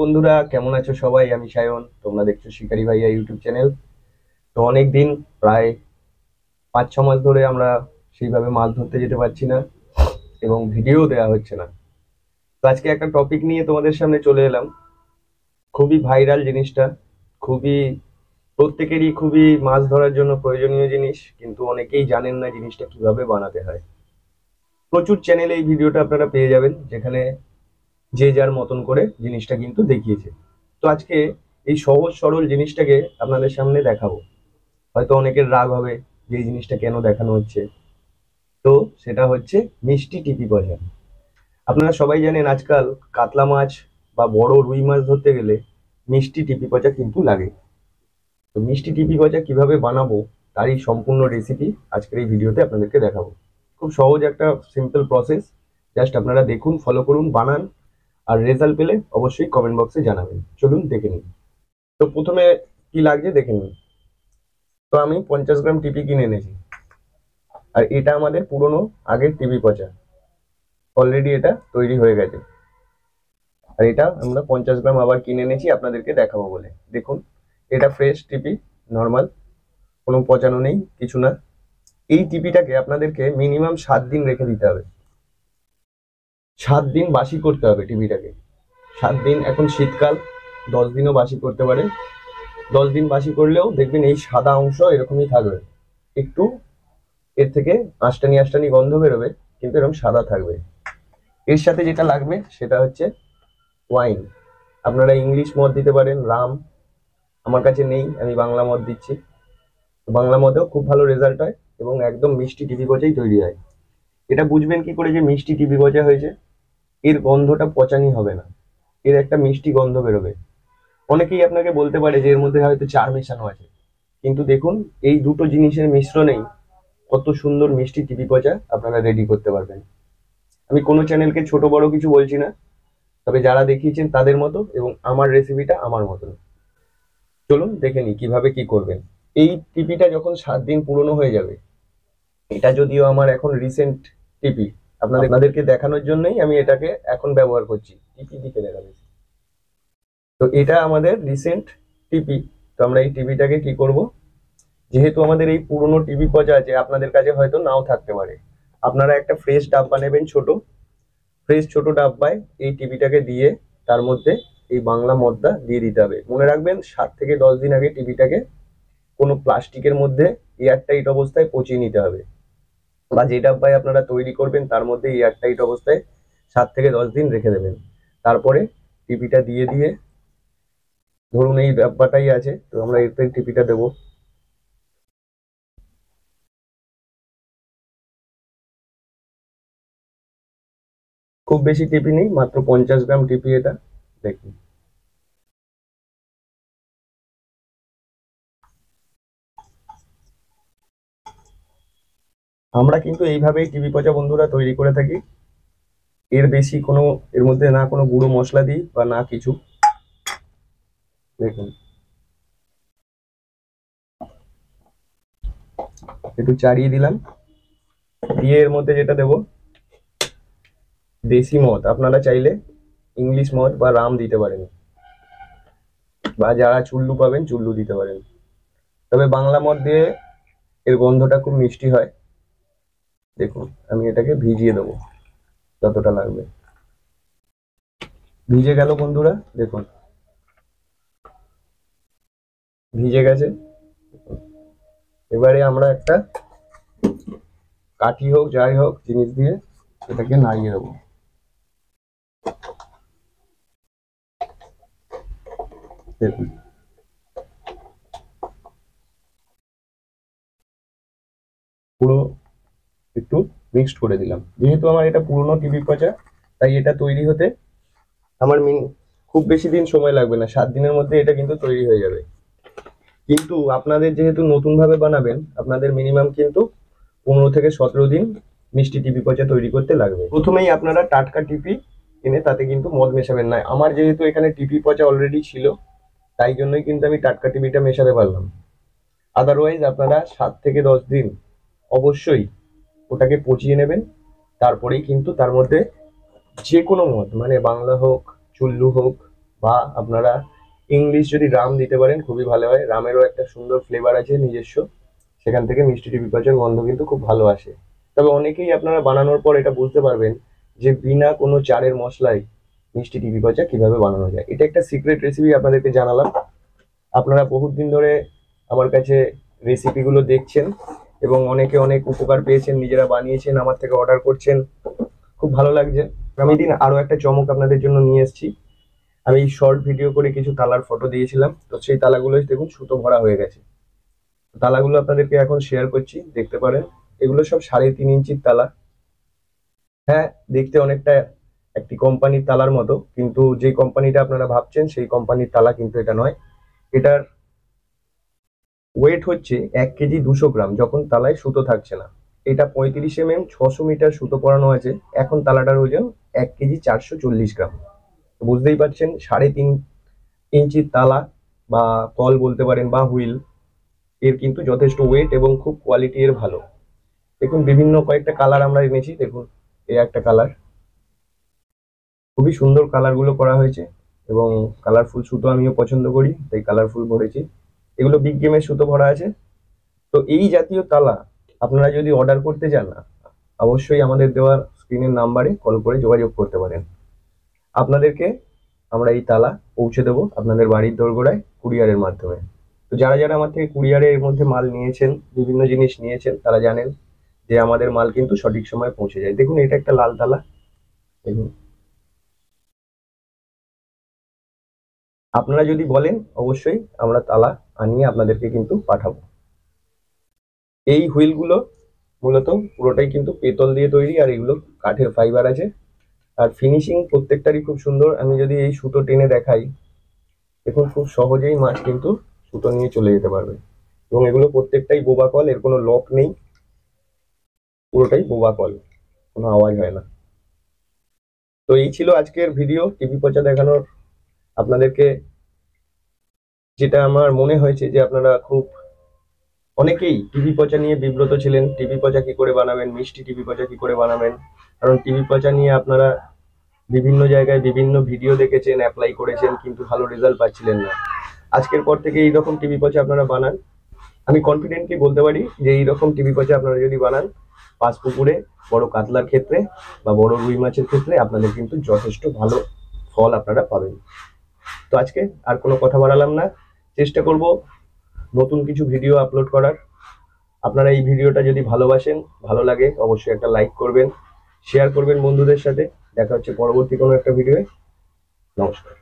বন্ধুরা, কেমন আছো সবাই? আমি সায়ন, তোমরা দেখছো শিকারি ভাইয়া ইউটিউব চ্যানেল। তো অনেক দিন, প্রায় 5-6 মাস ধরে আমরা সেইভাবে মাছ ধরতে যেতে পারছি না এবং ভিডিও দেওয়া হচ্ছে না। তো আজকে একটা টপিক নিয়ে তোমাদের সামনে চলে এলাম। খুবই ভাইরাল জিনিসটা, খুবই প্রত্যেকেরই খুবই মাছ ধরার জন্য প্রয়োজনীয় জিনিস, কিন্তু অনেকেই জানেন না জিনিসটা কিভাবে বানাতে হয়। প্রচুর চ্যানেলে এই ভিডিওটা আপনারা পেয়ে যাবেন, যেখানে যে যার মতন করে জিনিসটা কিন্তু দেখিয়েছে। তো আজকে এই সহজ সরল জিনিসটাকে আপনাদের সামনে দেখাবো। হয়তো অনেকের রাগ হবে যে এই জিনিসটা কেন দেখানো হচ্ছে। তো সেটা হচ্ছে মিষ্টি টিপি গজা। আপনারা সবাই জানেন আজকাল কাতলা মাছ বা বড় রুই মাছ ধরতে গেলে মিষ্টি টিপি গজা কিন্তু লাগে। তো মিষ্টি টিপি গজা কিভাবে বানাবো তারই সম্পূর্ণ রেসিপি আজকের এই ভিডিওতে আপনাদেরকে দেখাবো। খুব সহজ একটা সিম্পল প্রসেস, জাস্ট আপনারা দেখুন, ফলো করুন, বানান, আর রেজাল্ট পেলে অবশ্যই কমেন্ট বক্সে জানাবেন। চলুন দেখে নিন। তো প্রথমে কি লাগছে দেখে নিন। তো আমি 50 গ্রাম টিপি কিনে এনেছি, আর এটা আমাদের পুরনো আগের টিপি পচা, অলরেডি এটা তৈরি হয়ে গেছে। আর এটা আমরা 50 গ্রাম আবার কিনে এনেছি আপনাদেরকে দেখাবো বলে। দেখুন, এটা ফ্রেশ টিপি, নর্মাল, কোনো পচানো নেই, কিছু না। এই টিপিটাকে আপনাদেরকে মিনিমাম 7 দিন রেখে দিতে হবে। 7 দিন বাসি করতে হবে টিপিটাকে। 7 দিন, এখন শীতকাল, 10 দিনও বাসি করতে পারেন। 10 দিন বাসি করলেও দেখবেন এই সাদা অংশ এরকমই থাকবে। একটু এর থেকে আঁশটানি আঁশটানি গন্ধ বেরোবে, কিন্তু এরকম সাদা থাকবে। এর সাথে যেটা লাগবে সেটা হচ্ছে ওয়াইন। আপনারা ইংলিশ মদ দিতে পারেন, রাম। আমার কাছে নেই, আমি বাংলা মদ দিচ্ছি। বাংলা মদেও খুব ভালো রেজাল্ট হয় এবং একদম মিষ্টি টিপি গজাই তৈরি হয়। এটা বুঝবেন কি করে যে মিষ্টি টিপি গজা হয়েছে? এর গন্ধটা পচানি হবে না, এর একটা মিষ্টি গন্ধ বেরোবে। অনেকেই আপনাকে বলতে পারে যে এর মধ্যে হয়তো চার মেশানো আছে, কিন্তু দেখুন এই দুটো জিনিসের মিশ্রণেই কত সুন্দর মিষ্টি টিপি গজা আপনারা রেডি করতে পারবেন। আমি কোনো চ্যানেলকে ছোট বড় কিছু বলছি না, তবে যারা দেখিয়েছেন তাদের মতো এবং আমার রেসিপিটা আমার মতন। চলুন দেখে নিই কিভাবে কি করবেন। এই টিপিটা যখন 7 দিন পুরনো হয়ে যাবে, এটা যদিও আমার এখন রিসেন্ট টিপি, আপনাদেরকে দেখানোর জন্যই আমি এটাকে এখন ব্যবহার করছি। টিপি দিকে দেখাবে। তো এটা আমাদের রিসেন্ট টিপি। তো আমরা এই টিপিটাকে কি করব, যেহেতু আমাদের এই পুরনো টিপি পচা আছে, আপনাদের কাছে হয়তো নাও থাকতে পারে, আপনারা একটা ফ্রেশ ডাব্বা নেবেন, ফ্রেশ ছোট ডাব্বায় এই টিপিটাকে দিয়ে তার মধ্যে এই বাংলা মদটা দিয়ে দিতে হবে। মনে রাখবেন 7 থেকে 10 দিন আগে টিপিটাকে কোনো প্লাস্টিকের মধ্যে এয়ারটাইট অবস্থায় পচিয়ে নিতে হবে, বা যে ডাব্বায় আপনারা তৈরি করবেন তার মধ্যে এয়ারটাইট অবস্থায় 7 থেকে 10 দিন রেখে দেবেন। তারপরে টিপিটা দিয়ে দিয়ে, ধরুন এই ডাব্বাটাই আছে, তো আমরা এতে টিপিটা দেবো। খুব বেশি টিপি নেই, মাত্র 50 গ্রাম টিপি এটা। দেখুন, আমরা কিন্তু এইভাবেই টিপি পচা বন্ধুরা তৈরি করে থাকি। এর বেশি কোনো, এর মধ্যে না কোনো গুঁড়ো মশলা দিই বা না কিছু। দেখুন, একটু চাড়িয়ে দিলাম, দিয়ে এর মধ্যে যেটা দেবো দেশি মদ। আপনারা চাইলে ইংলিশ মদ বা রাম দিতে পারেন, বা যারা চুল্লু পাবেন চুল্লু দিতে পারেন। তবে বাংলা মদ দিয়ে এর গন্ধটা খুব মিষ্টি হয়। দেখুন, আমি এটাকে ভিজিয়ে দেবো যতটা লাগবে। ভিজে গেল বন্ধুরা, দেখুন ভিজে গেছে। এবারে আমরা একটা কাঠি হোক যাই হোক জিনিস দিয়ে এটাকে নাড়িয়ে দেবো। দেখুন, পুরো একটু মিক্সড করে দিলাম। যেহেতু আমার এটা পুরনো টিভি পচা, তাই এটা তৈরি হতে আমার খুব বেশি দিন সময় লাগবে না, 7 দিনের মধ্যে এটা কিন্তু তৈরি হয়ে যাবে। কিন্তু আপনাদের যেহেতু নতুন ভাবে বানাবেন, আপনাদের মিনিমাম কিন্তু 15 থেকে 17 দিন মিষ্টি টিপি পচা তৈরি করতে লাগবে। প্রথমেই আপনারা টাটকা টিপি এনে তাতে কিন্তু মদ মেশাবেন না। আমার যেহেতু এখানে টিপি পচা অলরেডি ছিল, তাই জন্যই কিন্তু আমি টাটকা টিপিটা মেশাতে পারলাম। আদারওয়াইজ আপনারা 7 থেকে 10 দিন অবশ্যই ওটাকে পচিয়ে নেবেন। তারপরেই কিন্তু তার মধ্যে যে কোনো মদ, মানে বাংলা হোক, চুল্লু হোক, বা আপনারা ইংলিশ যদি রাম দিতে পারেন খুবই ভালো হয়। রামেরও একটা সুন্দর ফ্লেভার আছে নিজস্ব, সেখান থেকে মিষ্টি টিভি পচার গন্ধ কিন্তু খুব ভালো আসে। তবে অনেকেই আপনারা বানানোর পর এটা বুঝতে পারবেন যে বিনা কোনো চারের মশলায় মিষ্টি টিভি পচা কিভাবে বানানো যায়। এটা একটা সিক্রেট রেসিপি আপনাদেরকে জানালাম। আপনারা বহুত দিন ধরে আমার কাছে রেসিপিগুলো দেখছেন এবং অনেকে অনেক উপকার পেয়েছেন, নিজেরা বানিয়েছেন, আমার থেকে অর্ডার করছেন, খুব ভালো লাগছে। আমি দিন আরো একটা চমক আপনাদের জন্য নিয়ে এসেছি। আমি শর্ট ভিডিও করে কিছু তালার ফটো দিয়েছিলাম, তো সেই তালাগুলো দেখুন সুতো ভরা হয়ে গেছে। তালাগুলো আপনাদেরকে এখন শেয়ার করছি, দেখতে পারেন। এগুলো সব 3.5 ইঞ্চির তালা। হ্যাঁ, দেখতে অনেকটা একটি কোম্পানির তালার মতো, কিন্তু যে কোম্পানিটা আপনারা ভাবছেন সেই কোম্পানির তালা কিন্তু এটা নয়। এটার ওয়েট হচ্ছে 1 কেজি 200 গ্রাম যখন তালায় সুতো থাকছে না। এটা 35 mm 600 মিটার সুতো পরানো আছে। এখন তালাটার ওজন 1 কেজি 440 গ্রাম। বুঝতেই পারছেন 3.5 ইঞ্চির তালা বা কল বলতে পারেন বা হুইল, এর কিন্তু যথেষ্ট ওয়েট এবং খুব কোয়ালিটি এর ভালো। দেখুন বিভিন্ন কয়েকটা কালার আমরা এনেছি, দেখুন এই একটা কালার, খুবই সুন্দর কালারগুলো করা হয়েছে এবং কালারফুল সুতো আমিও পছন্দ করি, তাই কালারফুল ভরেছি। এগুলো বিগ গেমের সুতো ভরা আছে। তো এই জাতীয় তালা আপনারা যদি অর্ডার করতে চান না, অবশ্যই আমাদের দেওয়া স্ক্রিনের নাম্বারে কল করে যোগাযোগ করতে পারেন। আপনাদেরকে আমরা এই তালা পৌঁছে দেবো আপনাদের বাড়ির দোরগোড়ায় কুরিয়ারের মাধ্যমে। তো যারা যারা আমার থেকে কুরিয়ারের মধ্যে মাল নিয়েছেন, বিভিন্ন জিনিস নিয়েছেন, তারা জানেন যে আমাদের মাল কিন্তু সঠিক সময়ে পৌঁছে যায়। দেখুন এটা একটা লাল তালা, দেখুন। আপনারা যদি বলেন অবশ্যই আমরা তালা আনিয়ে আপনাদেরকে কিন্তু পাঠাবো। এই হুইলগুলো মূলত পুরোটাই কিন্তু পেতল দিয়ে তৈরি, আর এগুলো কাঠের ফাইবার আছে। আর ফিনিশিং প্রত্যেকটারই খুব সুন্দর। আমি যদি এই সুতো টেনে দেখাই, দেখুন খুব সহজেই মাছ কিন্তু সুতো নিয়ে চলে যেতে পারবে। এবং এগুলো প্রত্যেকটাই বোবা কল, এর কোনো লক নেই, পুরোটাই বোবা কল, কোনো আওয়াজ হয় না। তো এই ছিল আজকের ভিডিও টিভি পচা দেখানোর। আপনাদেরকে যেটা আমার মনে হয়েছে যে আপনারা খুব অনেকেই টিভি পচা নিয়ে বিব্রত ছিলেন, টিভি পচা কি করে বানাবেন, মিষ্টি টিভি পচা কি করে বানাবেন। কারণ টিভি পচা নিয়ে আপনারা বিভিন্ন জায়গায় বিভিন্ন ভিডিও দেখেছেন, অ্যাপ্লাই করেছেন, কিন্তু ভালো রেজাল্ট পাচ্ছিলেন না। আজকের পর থেকে এইরকম টিভি পচা আপনারা বানান। আমি কনফিডেন্টলি বলতে পারি যে এইরকম টিভি পচা আপনারা যদি বানান, পাঁচ পুকুরে বড় কাতলার ক্ষেত্রে বা বড় রুই মাছের ক্ষেত্রে আপনাদের কিন্তু যথেষ্ট ভালো ফল আপনারা পাবেন। তো আজকে আর কোনো কথা বাড়ালাম না, চেষ্টা করব নতুন কিছু ভিডিও আপলোড করার। আপনারা এই ভিডিওটা যদি ভালোবাসেন, ভালো লাগে, অবশ্যই একটা লাইক করবেন, শেয়ার করবেন বন্ধুদের সাথে। দেখা হচ্ছে পরবর্তী কোনো একটা ভিডিওয়ে। নমস্কার।